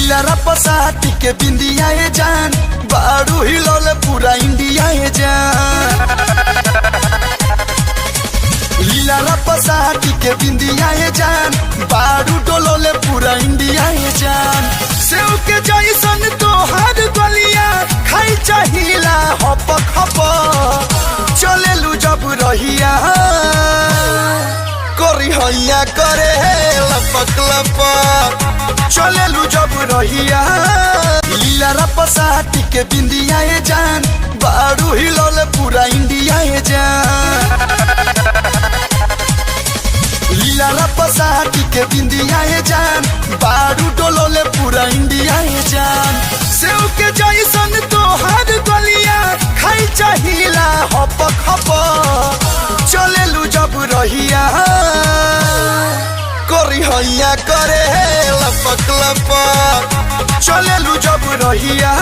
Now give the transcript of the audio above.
लीला रपसाटी के बिंदिया ये जान बारू हिलौले पूरा इंडिया ये जान। लीला रपसाटी के बिंदिया ये जान बारू डोलोले पूरा इंडिया ये जान। सेव के जैसन तोहार गलिया खाई चाहिला हप खप चलेलू जब रहिया करी हैया करे लपक लपक चलेलू जब रहिया। लीला रपसाटी के बिंदिया ये जान बारू हिलौले पूरा इंडिया ये जान। लीला रपसाटी के बिंदिया ये जान बारू डोलोले पूरा इंडिया ये जान। सेव के जैसन तोहार गलिया खाई चाहिला हप खप चलेलू जब रहिया करी हैया करे लपक लपक चलेलू जब रहिया।